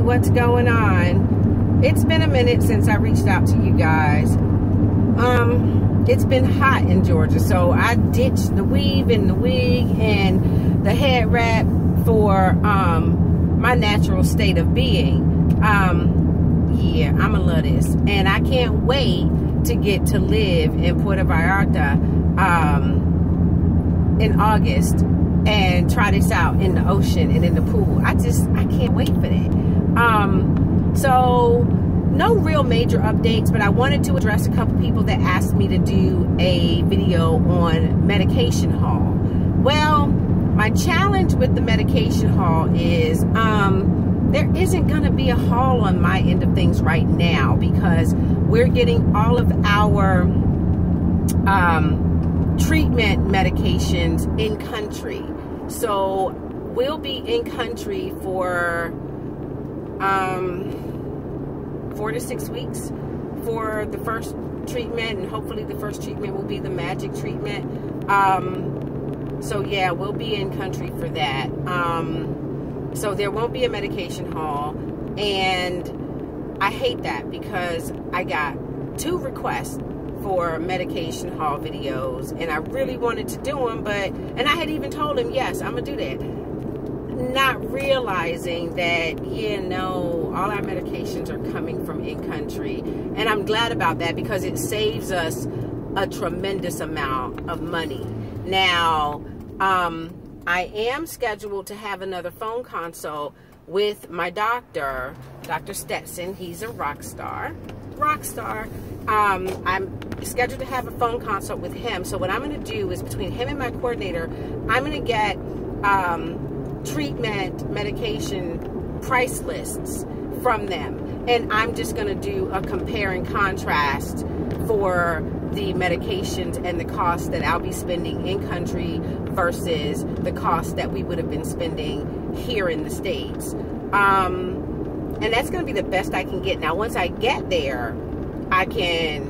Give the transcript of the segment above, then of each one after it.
what's going on? It's been a minute since I reached out to you guys. It's been hot in Georgia, so I ditched the weave and the wig and the head wrap for my natural state of being. Yeah, I'ma love this, and I can't wait to get to live in Puerto Vallarta in August and try this out in the ocean and in the pool. I can't wait for that. So no real major updates, but I wanted to address a couple people that asked me to do a video on medication haul. Well, my challenge with the medication haul is there isn't going to be a haul on my end of things right now because we're getting all of our treatment medications in country. So we'll be in country for 4 to 6 weeks for the first treatment, and hopefully the first treatment will be the magic treatment. So yeah, we'll be in country for that. So there won't be a medication haul, and I hate that because I got 2 requests for medication haul videos, and I really wanted to do them, and I had even told him, yes, I'm gonna do that, not realizing that, you know, all our medications are coming from in country. And I'm glad about that because it saves us a tremendous amount of money. Now, I am scheduled to have another phone consult with my doctor, Dr. Stetson. He's a rock star. I'm scheduled to have a phone consult with him. So what I'm going to do is, between him and my coordinator, I'm going to get treatment medication price lists from them, and I'm just going to do a compare and contrast for the medications and the cost that I'll be spending in country versus the cost that we would have been spending here in the States. And that's going to be the best I can get. Now, once I get there, I can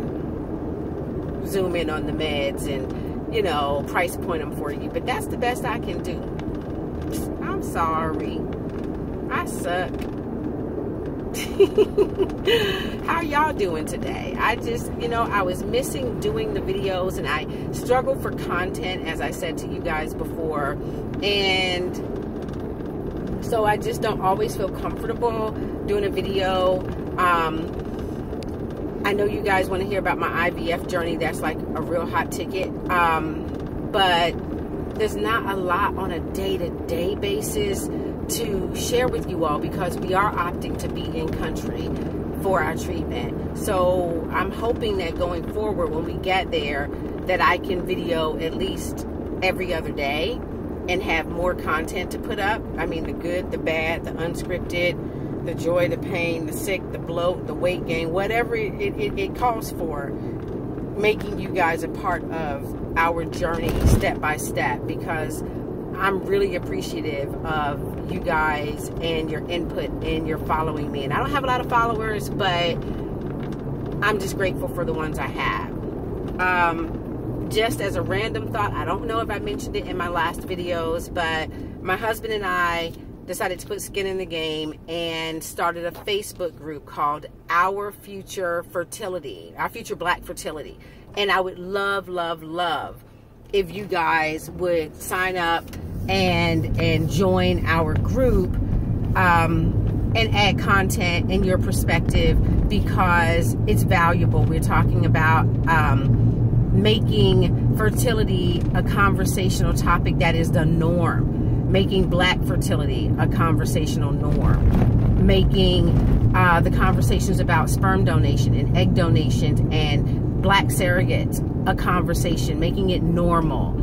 zoom in on the meds and, you know, price point them for you. But that's the best I can do. I'm sorry. I suck. How y'all doing today? I just, you know, I was missing doing the videos, and I struggle for content, as I said to you guys before. And so I just don't always feel comfortable doing a video. I know you guys want to hear about my IVF journey. That's like a real hot ticket. But there's not a lot on a day-to-day basis to share with you all because we are opting to be in country for our treatment. So I'm hoping that going forward, when we get there, that I can video at least every other day and have more content to put up. I mean, the good, the bad, the unscripted, the joy, the pain, the sick, the bloat, the weight gain, whatever it calls for, making you guys a part of our journey step by step, because I'm really appreciative of you guys and your input and your following me. And I don't have a lot of followers, but I'm just grateful for the ones I have. Just as a random thought, I don't know if I mentioned it in my last videos, but my husband and I decided to put skin in the game and started a Facebook group called Our Future Fertility, Our Future Black Fertility. And I would love, love, love if you guys would sign up and join our group and add content in your perspective, because it's valuable. We're talking about making fertility a conversational topic that is the norm, making Black fertility a conversational norm, making the conversations about sperm donation and egg donations and Black surrogates a conversation, making it normal,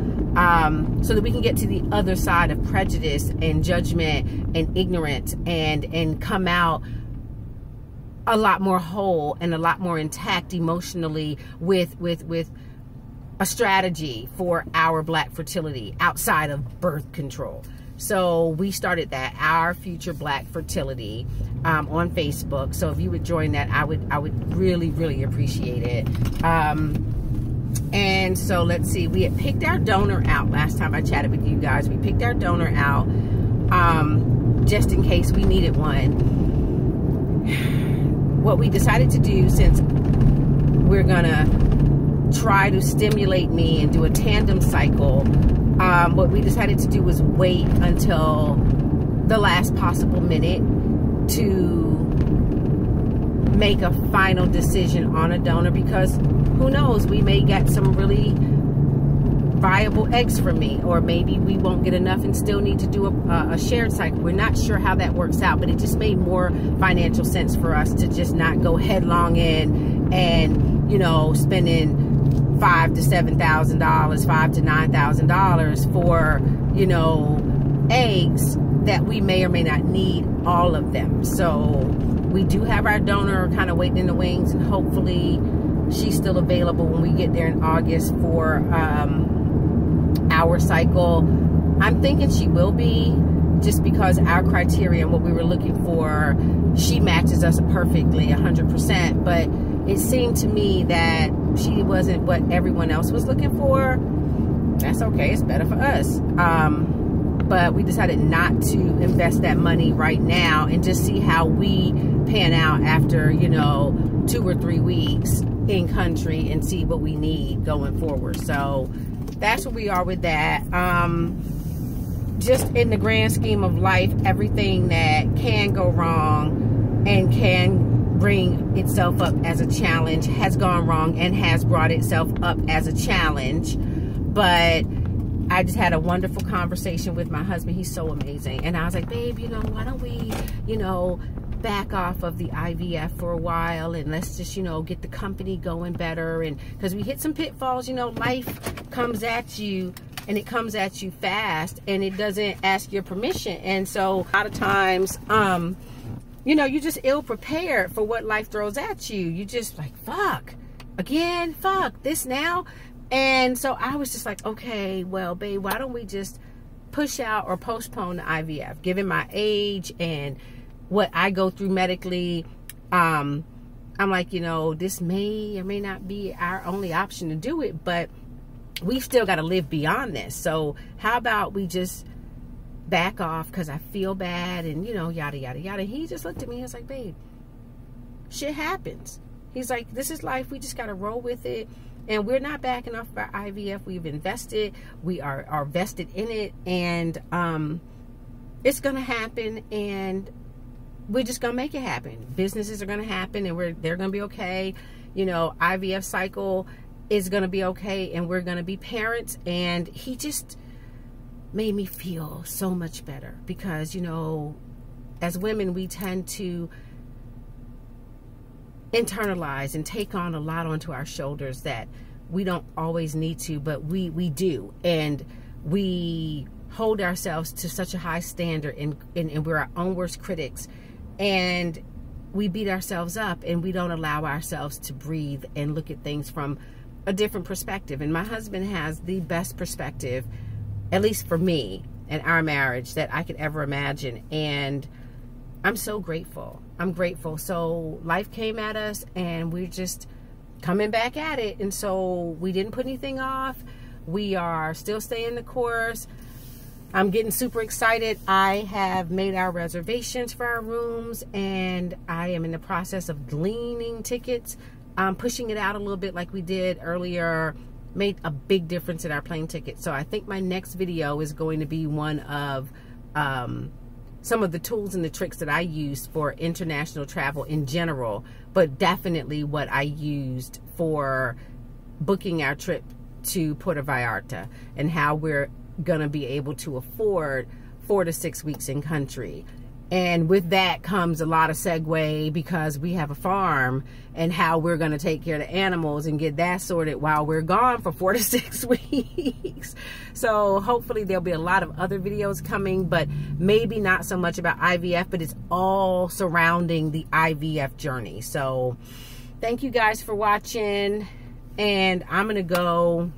so that we can get to the other side of prejudice and judgment and ignorance and come out a lot more whole and a lot more intact emotionally with a strategy for our Black fertility outside of birth control. So we started that, Our Future Black Fertility, on Facebook. So if you would join that, I would really, really appreciate it. And so let's see, we had picked our donor out last time I chatted with you guys. We picked our donor out just in case we needed one. what we decided to do, since we're gonna try to stimulate me and do a tandem cycle, what we decided to do was wait until the last possible minute to make a final decision on a donor, because who knows, we may get some really viable eggs from me, or maybe we won't get enough and still need to do a shared cycle. We're not sure how that works out, but it just made more financial sense for us to just not go headlong in and, you know, spending $5,000 to $7,000, $5,000 to $9,000 for, you know, eggs that we may or may not need all of them. So we do have our donor kind of waiting in the wings, and hopefully she's still available when we get there in August for our cycle. I'm thinking she will be, just because our criteria and what we were looking for, she matches us perfectly 100%. But it seemed to me that she wasn't what everyone else was looking for. That's okay, it's better for us. But we decided not to invest that money right now and just see how we pan out after, you know, 2 or 3 weeks in country and see what we need going forward. So that's where we are with that. Just in the grand scheme of life, everything that can go wrong and can bring itself up as a challenge has gone wrong and has brought itself up as a challenge. But I just had a wonderful conversation with my husband. He's so amazing. And I was like, babe, you know, why don't we, you know, back off of the IVF for a while, and let's just, you know, get the company going better. And because we hit some pitfalls, you know, life comes at you, and it comes at you fast, and it doesn't ask your permission. And so a lot of times, you know, you're just ill prepared for what life throws at you. You just like, fuck, again, fuck, this now. And so I was just like, okay, well, babe, why don't we just push out or postpone the IVF? Given my age and what I go through medically, I'm like, you know, this may or may not be our only option to do it, but we've still got to live beyond this. So how about we just back off, because I feel bad and, you know, yada, yada, yada. He just looked at me and was like, babe, shit happens. He's like, this is life. We just got to roll with it. And we're not backing off of our IVF. We've invested. We are vested in it. And it's going to happen. And we're just going to make it happen. Businesses are going to happen. And they're going to be okay. You know, IVF cycle is going to be okay. And we're going to be parents. And he just made me feel so much better. Because, you know, as women, we tend to internalize and take on a lot onto our shoulders that we don't always need to, but we do. And we hold ourselves to such a high standard, and we're our own worst critics, and we beat ourselves up, and we don't allow ourselves to breathe and look at things from a different perspective. And my husband has the best perspective, at least for me and our marriage, that I could ever imagine. And I'm so grateful. I'm grateful. So life came at us, and we're just coming back at it. And so we didn't put anything off. We are still staying the course. I'm getting super excited. I have made our reservations for our rooms, and I am in the process of gleaning tickets. Pushing it out a little bit like we did earlier made a big difference in our plane ticket. So I think my next video is going to be one of some of the tools and the tricks that I used for international travel in general, but definitely what I used for booking our trip to Puerto Vallarta, and how we're gonna be able to afford 4 to 6 weeks in country. And with that comes a lot of segue, because we have a farm, and how we're going to take care of the animals and get that sorted while we're gone for 4 to 6 weeks. So hopefully there'll be a lot of other videos coming, but maybe not so much about IVF, but it's all surrounding the IVF journey. So thank you guys for watching, and I'm going to go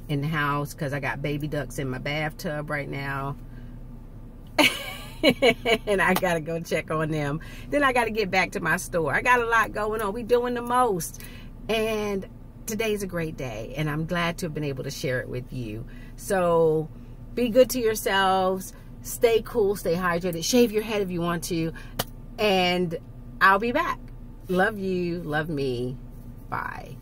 in the house because I got baby ducks in my bathtub right now. And I gotta go check on them. Then I gotta get back to my store. I got a lot going on. We doing the most. And today's a great day, and I'm glad to have been able to share it with you. So be good to yourselves. Stay cool, stay hydrated. Shave your head if you want to. And I'll be back. Love you. Love me. Bye.